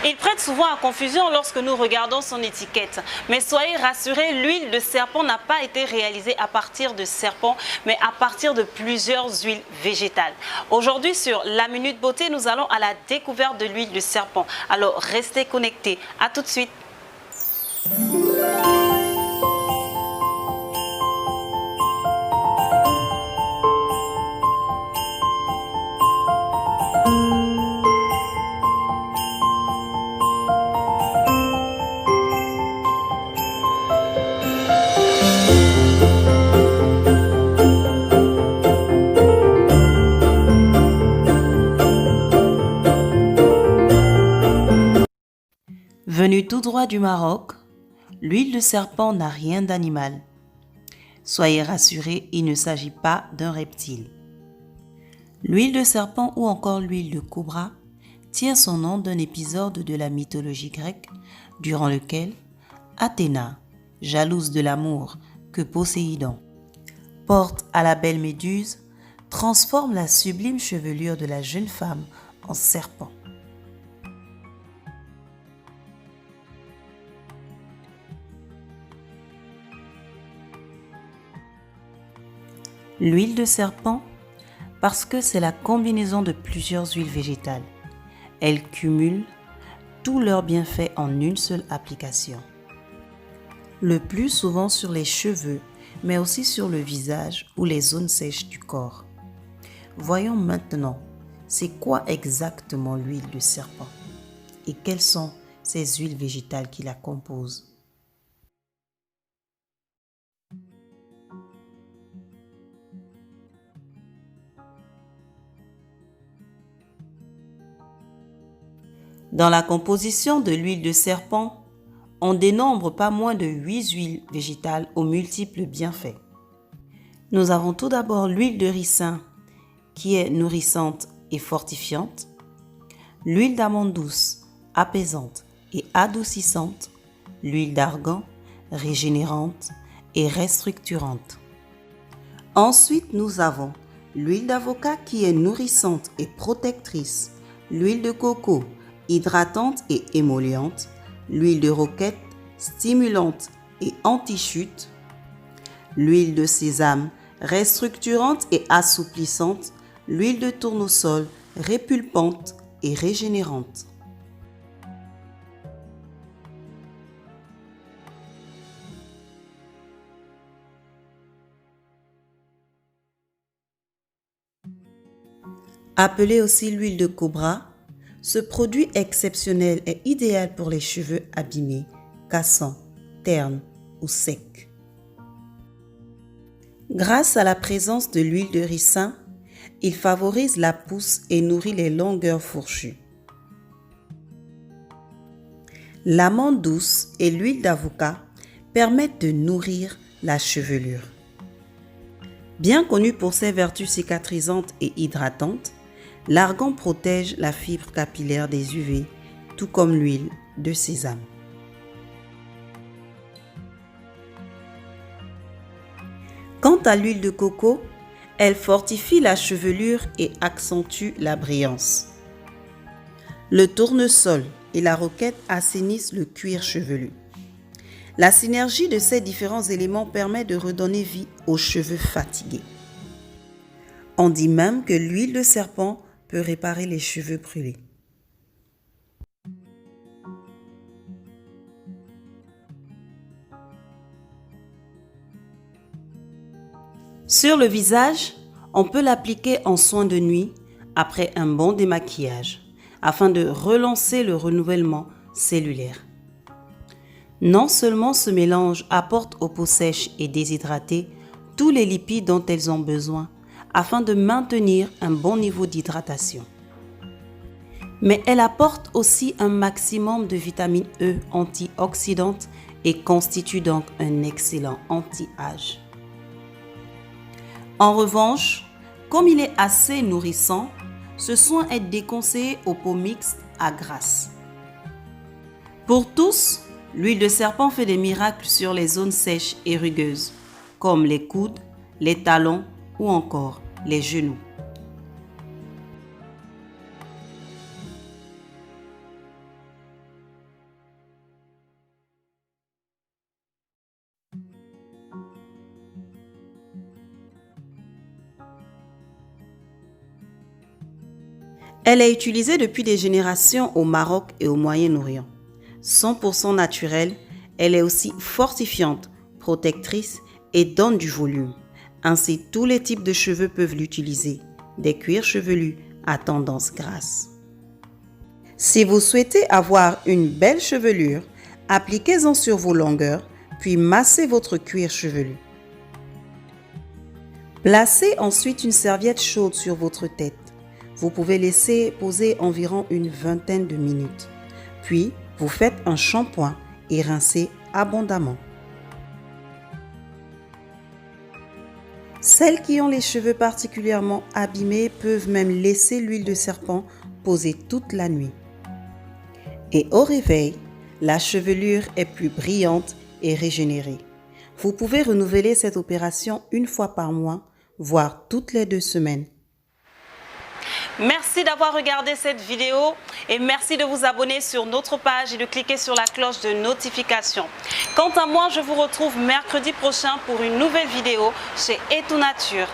Il prête souvent à confusion lorsque nous regardons son étiquette. Mais soyez rassurés, l'huile de serpent n'a pas été réalisée à partir de serpent, mais à partir de plusieurs huiles végétales. Aujourd'hui, sur La Minute Beauté, nous allons à la découverte de l'huile de serpent. Alors, restez connectés. À tout de suite. Venue tout droit du Maroc, l'huile de serpent n'a rien d'animal. Soyez rassurés, il ne s'agit pas d'un reptile. L'huile de serpent ou encore l'huile de cobra tient son nom d'un épisode de la mythologie grecque durant lequel Athéna, jalouse de l'amour que Poséidon porte à la belle Méduse, transforme la sublime chevelure de la jeune femme en serpent. L'huile de serpent, parce que c'est la combinaison de plusieurs huiles végétales. Elles cumulent tous leurs bienfaits en une seule application. Le plus souvent sur les cheveux, mais aussi sur le visage ou les zones sèches du corps. Voyons maintenant, c'est quoi exactement l'huile de serpent et quelles sont ces huiles végétales qui la composent. Dans la composition de l'huile de serpent, on dénombre pas moins de 8 huiles végétales aux multiples bienfaits. Nous avons tout d'abord l'huile de ricin qui est nourrissante et fortifiante, l'huile d'amande douce, apaisante et adoucissante, l'huile d'argan, régénérante et restructurante. Ensuite, nous avons l'huile d'avocat qui est nourrissante et protectrice, l'huile de coco, hydratante et émolliente, l'huile de roquette, stimulante et anti-chute, l'huile de sésame, restructurante et assouplissante, l'huile de tournesol, répulpante et régénérante. Appelée aussi l'huile de cobra, ce produit exceptionnel est idéal pour les cheveux abîmés, cassants, ternes ou secs. Grâce à la présence de l'huile de ricin, il favorise la pousse et nourrit les longueurs fourchues. L'amande douce et l'huile d'avocat permettent de nourrir la chevelure. Bien connue pour ses vertus cicatrisantes et hydratantes, l'argan protège la fibre capillaire des UV, tout comme l'huile de sésame. Quant à l'huile de coco, elle fortifie la chevelure et accentue la brillance. Le tournesol et la roquette assainissent le cuir chevelu. La synergie de ces différents éléments permet de redonner vie aux cheveux fatigués. On dit même que l'huile de serpent peut réparer les cheveux brûlés. Sur le visage, on peut l'appliquer en soin de nuit après un bon démaquillage afin de relancer le renouvellement cellulaire. Non seulement ce mélange apporte aux peaux sèches et déshydratées tous les lipides dont elles ont besoin afin de maintenir un bon niveau d'hydratation, mais elle apporte aussi un maximum de vitamine E antioxydante et constitue donc un excellent anti-âge. En revanche, comme il est assez nourrissant, ce soin est déconseillé aux peaux mixtes à grasse. Pour tous, l'huile de serpent fait des miracles sur les zones sèches et rugueuses, comme les coudes, les talons ou encore les genoux. Elle est utilisée depuis des générations au Maroc et au Moyen-Orient. 100% naturelle, elle est aussi fortifiante, protectrice et donne du volume. Ainsi, tous les types de cheveux peuvent l'utiliser, des cuirs chevelus à tendance grasse. Si vous souhaitez avoir une belle chevelure, appliquez-en sur vos longueurs, puis massez votre cuir chevelu. Placez ensuite une serviette chaude sur votre tête. Vous pouvez laisser poser environ une vingtaine de minutes. Puis, vous faites un shampoing et rincez abondamment. Celles qui ont les cheveux particulièrement abîmés peuvent même laisser l'huile de serpent poser toute la nuit. Et au réveil, la chevelure est plus brillante et régénérée. Vous pouvez renouveler cette opération une fois par mois, voire toutes les 2 semaines. Merci d'avoir regardé cette vidéo et merci de vous abonner sur notre page et de cliquer sur la cloche de notification. Quant à moi, je vous retrouve mercredi prochain pour une nouvelle vidéo chez Et tout Nature.